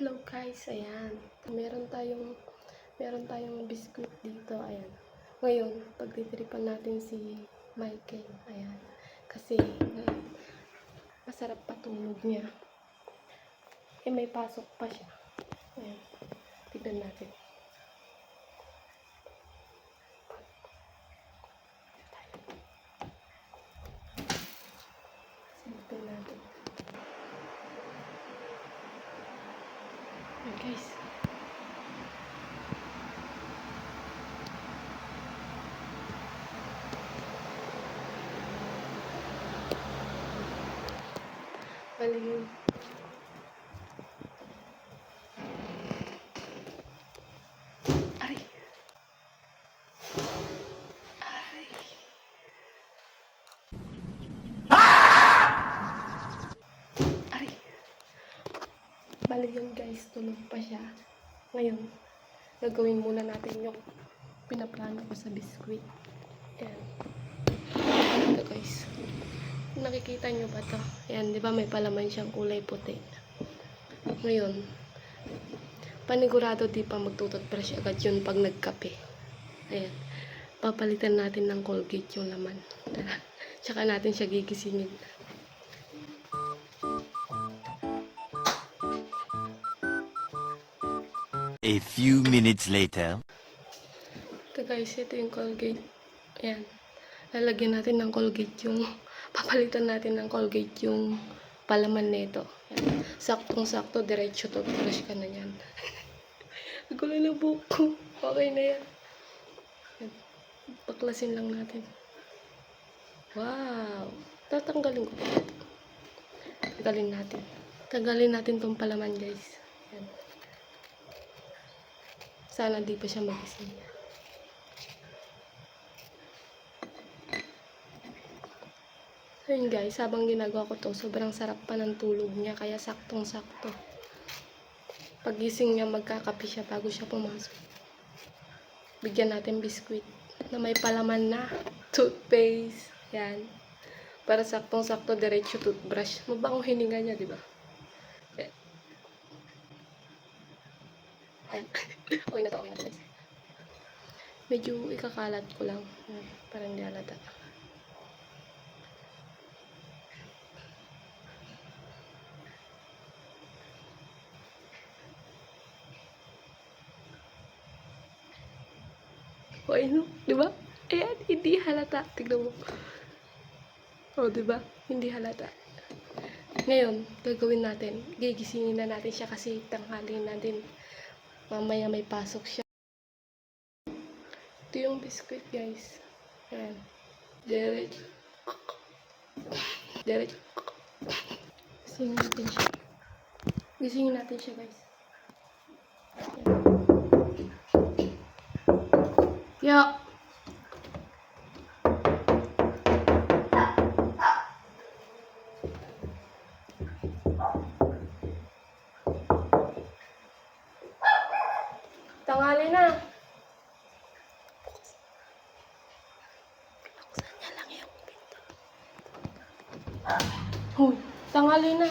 Hello guys, ayan. Meron tayong biscuit dito, ayan. Ngayon, pagtitripan natin si Michael, ayan. Kasi ngayon, masarap patulog niya. Eh may pasok pa siya. Ayan. Tignan natin. Tignan natin. Ayan guys. Bali yun. Aray! Aray! Aray! Bali yun guys, tulog pa siya. Ngayon, gagawin muna natin yung pinaplano ko sa biscuit. Ayan. Ito guys. Nakikita nyo ba to? Ayan, di ba may palaman siyang kulay puti. Ngayon, panigurado di pa magtututbrush agad yun pag nagkape. Ayan. Papalitan natin ng Colgate yung laman. Tsaka natin siya gigisingin. A few minutes later. Ito guys, ito yung Colgate. Ayan. Lalagyan natin ng Colgate yung papalitan natin ng Colgate yung palaman nito. Ayan. Saktong-sakto, diretso toothbrush ka na yan. Nagulo na buhok ko. Okay na yan. Ayan. Baklasin lang natin. Wow! Tatanggalin ko. Tanggalin natin. Tanggalin natin tong palaman guys. Ayan. Sana di pa siya magising. So yun guys, habang ginagawa ko to, sobrang sarap pa ng tulog niya, kaya saktong-sakto. Pagising niya, magkakape siya bago siya pumasok. Bigyan natin biscuit na may palaman na toothpaste. Yan. Para saktong-sakto, diretso toothbrush. Mabangong hininga niya, di ba? Ayan. Okay na to, okay na to. Medyo ikakalat ko lang. Para hindi halata. O ano, di ba? Ayan, hindi halata. Tignan mo. O, di ba? Hindi halata. Ngayon, gagawin natin. Gigisingin na natin siya kasi tanghali na din. Mamaya may pasok siya. Ito yung biscuit, guys. Ayan. Diretso. Diretso. Gisingin natin siya. Gisingin natin siya, guys. Ayan. Yo! Tanghali na. Buksan niya lang yung pinto. Huy, tanghali na.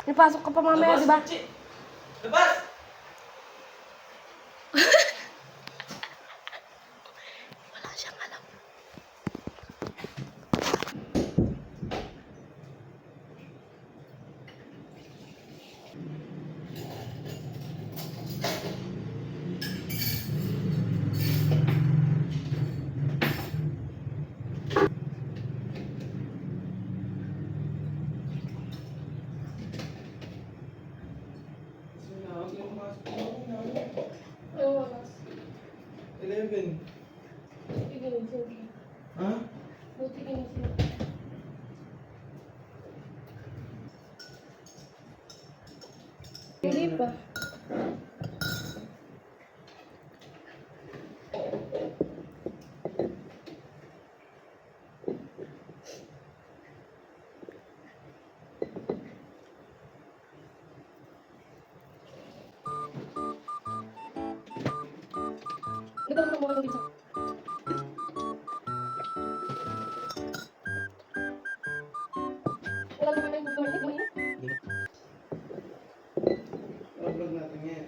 May pasok ka pa mamaya, di ba? Labas! Wala siyang alam. Ang oras. 11. Buti ginising. Ha? Buti ginising. Hindi pa. Ito na mga pizza. Wala naman tayong gusto mainit. Wala Tulog natin ngayon.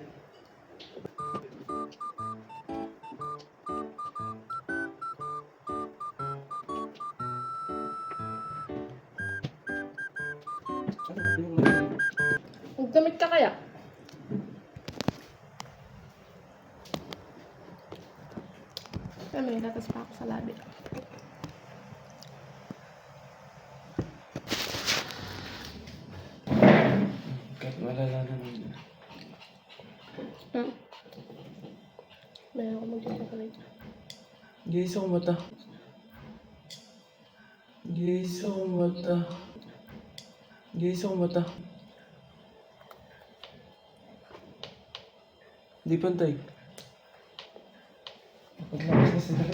Magdamit ka kaya? Ay, may gatas pa ako sa labi. Kahit malala naman. Mayroon ako mag-chocolate. Gisa ko mata. Gisa ko mata. Gisa ko mata. Di pantay. Paglakas na sila.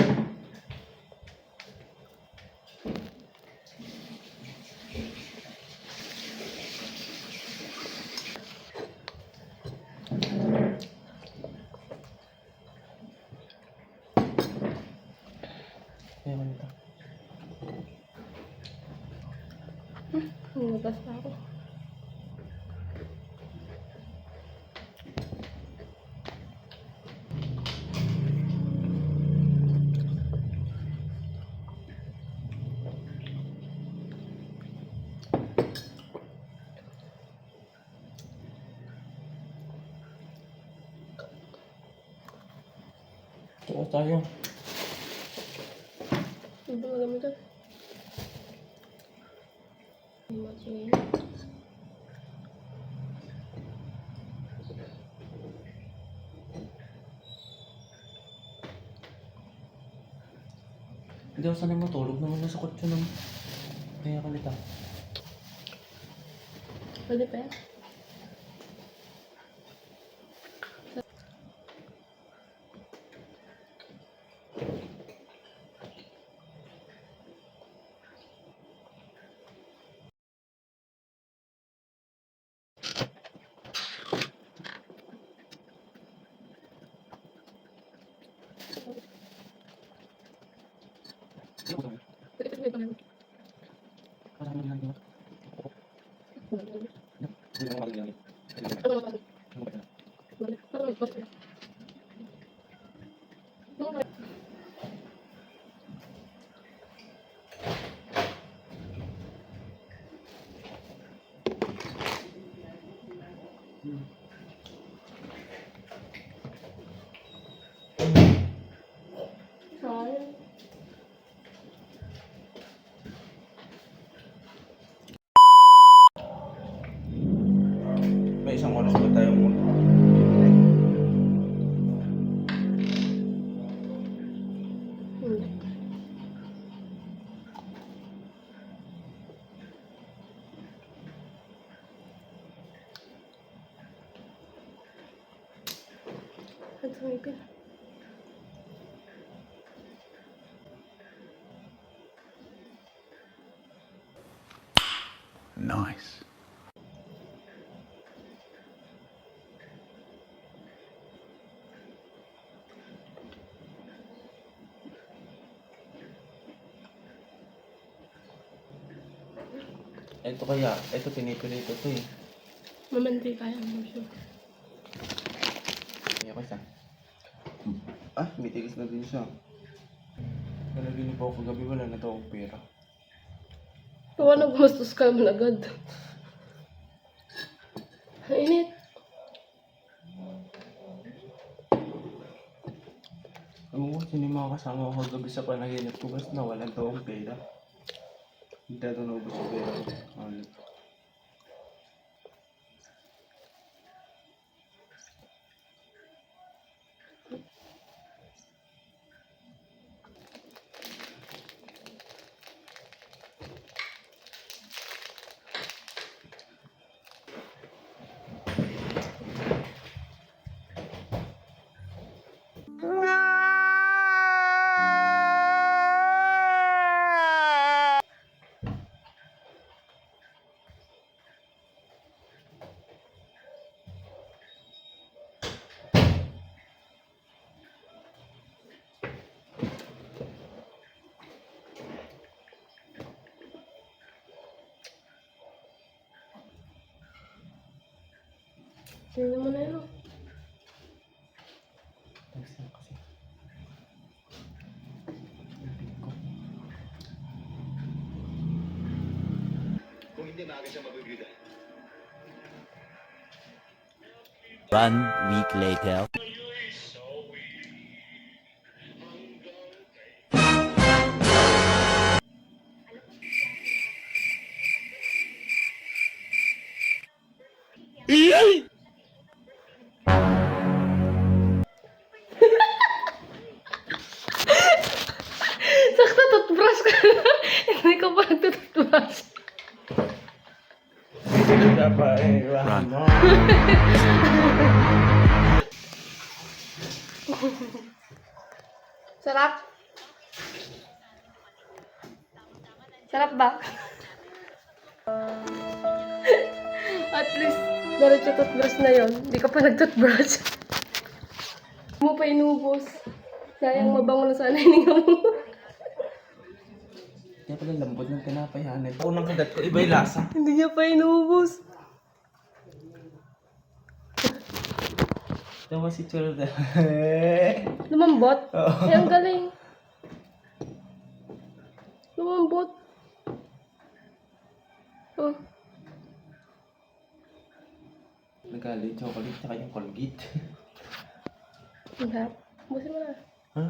Kaya ko nito. May gatas pa ako. Oo tayo. Hindi mo gamitin. Matching. Hindi ako sanay matulog naman nasa kotse ng... Kaya ka nito. Pwede pa yan? Sayang. May isang oras ba tayo muna? Hindi. Ang sumipin. Nice. Ito kaya, ito pinipilito to eh. Mamandi kaya mo siya. Kaya ko isa. Ah, may tigis na din siya. Nalaginip ako kagabi, wala na to akong pera. Huwag na gumastos ka mo agad. Ang init. Oo, sino yung mga kasama ko kagabi sa panaginip ko, basta nawalan to akong pera. Hindi na ito naubos yung pera ko. Ano? Tingnan mo na yun. Tapos lang kasi. Lapit ko. 1 week later. Sakto, toothbrush ka na. Hindi ko pa nagtutoothbrush. Dapat mo. Sarap? Sarap ba? At least, diretso toothbrush na yon. Hindi ka pa nag-toothbrush. Hindi mo pa inubos. Sayang mabango na sana hininga mo. Kaya pala lambot ng tinapay, hanay. Unang kagat ko, iba yung lasa. Hindi niya pa inubos. Tawa si Churda. Lumambot? Oo. Ay, ang galing. Lumambot. Oh. Nagalit, chocolate, tsaka yung Colgate. Ang harap. Busin mo na. Ha?